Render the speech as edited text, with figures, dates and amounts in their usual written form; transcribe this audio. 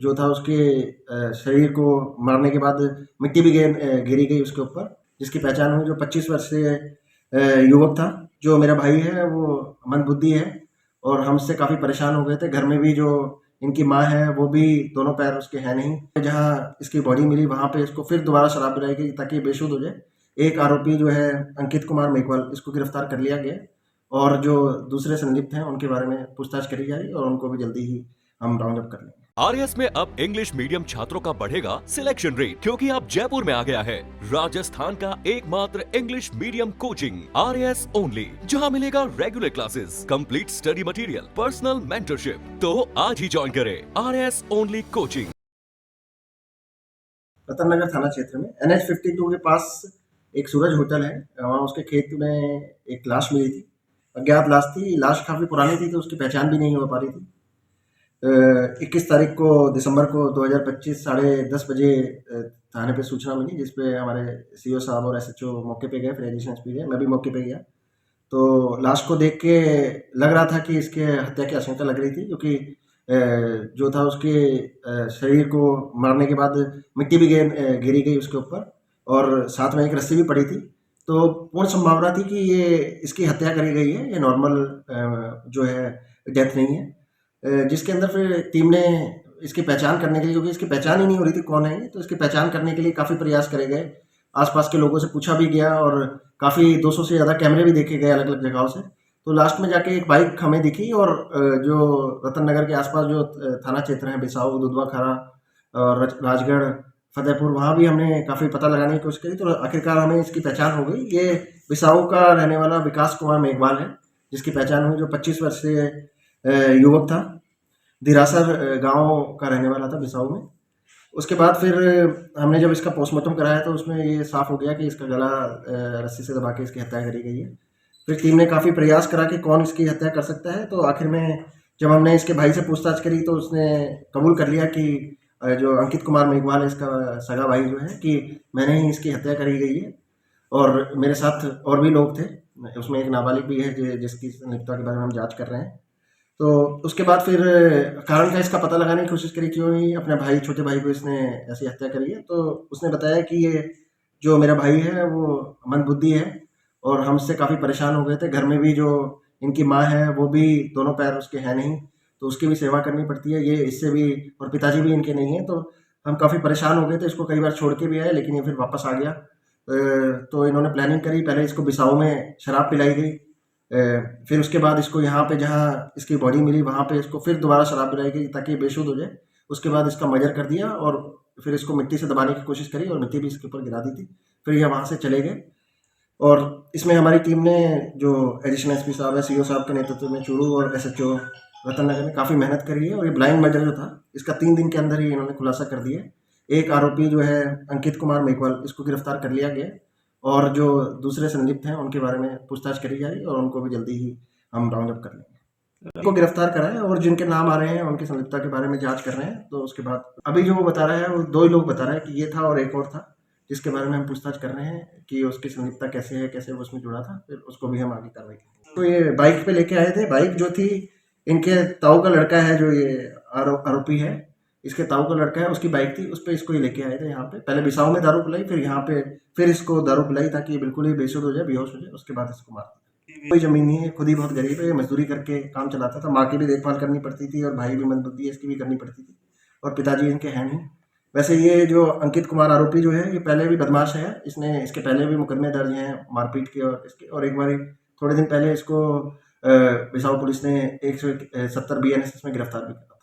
जो था उसके शरीर को मारने के बाद मिट्टी भी गिरी गई उसके ऊपर, जिसकी पहचान हुई। जो 25 वर्षीय युवक था, जो मेरा भाई है, वो मंदबुद्धि है और हमसे काफ़ी परेशान हो गए थे। घर में भी जो इनकी माँ है, वो भी दोनों पैर उसके हैं नहीं। जहाँ इसकी बॉडी मिली वहाँ पे इसको फिर दोबारा शराब पिलाई गई ताकि ये बेशुद्ध हो जाए। एक आरोपी जो है अंकित कुमार मेघवाल, इसको गिरफ्तार कर लिया गया और जो दूसरे संदिग्ध हैं उनके बारे में पूछताछ करी जाएगी और उनको भी जल्दी ही हम राउंड अप कर लेंगे। आरएस में अब इंग्लिश मीडियम छात्रों का बढ़ेगा सिलेक्शन रेट, क्योंकि अब जयपुर में आ गया है राजस्थान का एकमात्र English medium coaching RS only, जहां मिलेगा regular classes, complete study material, personal mentorship. तो आज ही ज्वाइन करें आरएस ओनली कोचिंग। रतन नगर थाना क्षेत्र में NH52 के पास एक सूरज होटल है, वहाँ उसके खेत में एक लाश मिली थी। अज्ञात लाश थी, लाश काफ़ी पुरानी थी तो उसकी पहचान भी नहीं हो पा रही थी। 21 तारीख को दिसंबर को 2025 10:30 बजे थाने पे सूचना मिली, जिस पे हमारे सीओ साहब और SHO मौके पे गए, फिर एडिशनल एसपी गए, मैं भी मौके पे गया। तो लाश को देख के लग रहा था कि इसके हत्या की आशंका लग रही थी, क्योंकि जो था उसके शरीर को मारने के बाद मिट्टी भी गिरी गई उसके ऊपर और साथ में एक रस्सी भी पड़ी थी। तो पूर्ण संभावना थी कि ये इसकी हत्या करी गई है, ये नॉर्मल जो है डेथ नहीं है। जिसके अंदर फिर टीम ने इसकी पहचान करने के लिए, क्योंकि इसकी पहचान ही नहीं हो रही थी कौन है ये, तो इसकी पहचान करने के लिए काफ़ी प्रयास करे गए। आसपास के लोगों से पूछा भी गया और काफ़ी 200 से ज़्यादा कैमरे भी देखे गए अलग अलग जगहों से। तो लास्ट में जाके एक बाइक हमें दिखी और जो रतन नगर के आसपास जो थाना क्षेत्र हैं, बिसाऊ, दुधवा खारा और राजगढ़, फतेहपुर, वहाँ भी हमने काफ़ी पता लगाने की कोशिश करी। तो आखिरकार हमें इसकी पहचान हो गई। ये बिसाऊ का रहने वाला विकास कुमार मेघवाल है, जिसकी पहचान हुई। जो 25 वर्षीय युवक था, दिरासर गांव का रहने वाला था बिसाऊ में। उसके बाद फिर हमने जब इसका पोस्टमार्टम कराया तो उसमें ये साफ हो गया कि इसका गला रस्सी से दबा के इसकी हत्या करी गई है। फिर टीम ने काफ़ी प्रयास करा कि कौन इसकी हत्या कर सकता है, तो आखिर में जब हमने इसके भाई से पूछताछ करी तो उसने कबूल कर लिया कि जो अंकित कुमार मेघवाल है, इसका सगा भाई जो है, कि मैंने ही इसकी हत्या करी गई है और मेरे साथ और भी लोग थे। उसमें एक नाबालिग भी है जिसकी संलिप्तता के बारे में हम जाँच कर रहे हैं। तो उसके बाद फिर कारण का इसका पता लगाने की कोशिश करी, क्यों ही अपने भाई, छोटे भाई को इसने ऐसी हत्या करी है। तो उसने बताया कि ये जो मेरा भाई है, वो मंदबुद्धि है और हमसे काफ़ी परेशान हो गए थे। घर में भी जो इनकी माँ है, वो भी दोनों पैर उसके हैं नहीं, तो उसकी भी सेवा करनी पड़ती है। ये इससे भी, और पिताजी भी इनके नहीं हैं, तो हम काफ़ी परेशान हो गए थे। इसको कई बार छोड़ के भी आए, लेकिन ये फिर वापस आ गया। तो इन्होंने प्लानिंग करी, पहले इसको बिसाऊ में शराब पिलाई गई, फिर उसके बाद इसको यहाँ पे जहाँ इसकी बॉडी मिली वहाँ पे इसको फिर दोबारा शराब पिलाई गई ताकि ये बेशुद्ध हो जाए। उसके बाद इसका मर्डर कर दिया और फिर इसको मिट्टी से दबाने की कोशिश करी और मिट्टी भी इसके ऊपर गिरा दी थी। फिर ये वहाँ से चले गए और इसमें हमारी टीम ने, जो एडिशनल एसपी साहब है, सीओ साहब के नेतृत्व में, चूरू और SHO रतन नगर ने काफ़ी मेहनत करी है और ये ब्लाइंड मर्डर जो था, इसका 3 दिन के अंदर ही इन्होंने खुलासा कर दिया। एक आरोपी जो है अंकित कुमार मेघवाल, इसको गिरफ्तार कर लिया गया और जो दूसरे संदिग्ध हैं उनके बारे में पूछताछ करी जाएगी और उनको भी जल्दी ही हम राउंड अप कर लेंगे। उनको गिरफ्तार करा है और जिनके नाम आ रहे हैं उनकी संलिप्तता के बारे में जांच कर रहे हैं। तो उसके बाद अभी जो वो बता रहा है, वो 2 ही लोग बता रहे हैं कि ये था और एक और था, जिसके बारे में हम पूछताछ कर रहे हैं कि उसकी संलिप्तता कैसे है, कैसे वो उसमें जुड़ा था। फिर उसको भी हम आगे कार्रवाई करेंगे। तो ये बाइक पे लेके आए थे। बाइक जो थी, इनके ताऊ का लड़का है जो ये आरोपी है, इसके ताऊ का लड़का है, उसकी बाइक थी, उस पे इसको ही लेके आए थे यहाँ पे। पहले बिसाऊ में दारू पिलाई, फिर यहाँ पे फिर इसको दारू पिलाई ताकि ये बिल्कुल ही बेसुध हो जाए, बेहोश हो जाए। उसके बाद इसको मार दिया। कोई ज़मीन नहीं है, खुद ही बहुत गरीब है, मज़दूरी करके काम चलाता था। माँ की भी देखभाल करनी पड़ती थी और भाई भी मंदबुद्धि है, इसकी भी करनी पड़ती थी और पिताजी इनके हैं नहीं। वैसे ये जो अंकित कुमार आरोपी जो है, ये पहले भी बदमाश है। इसने, इसके पहले भी मुकदमे दर्ज हैं मारपीट के और इसके, और एक बार थोड़े दिन पहले इसको बिसाऊ पुलिस ने 170 BNSS में गिरफ्तार भी किया।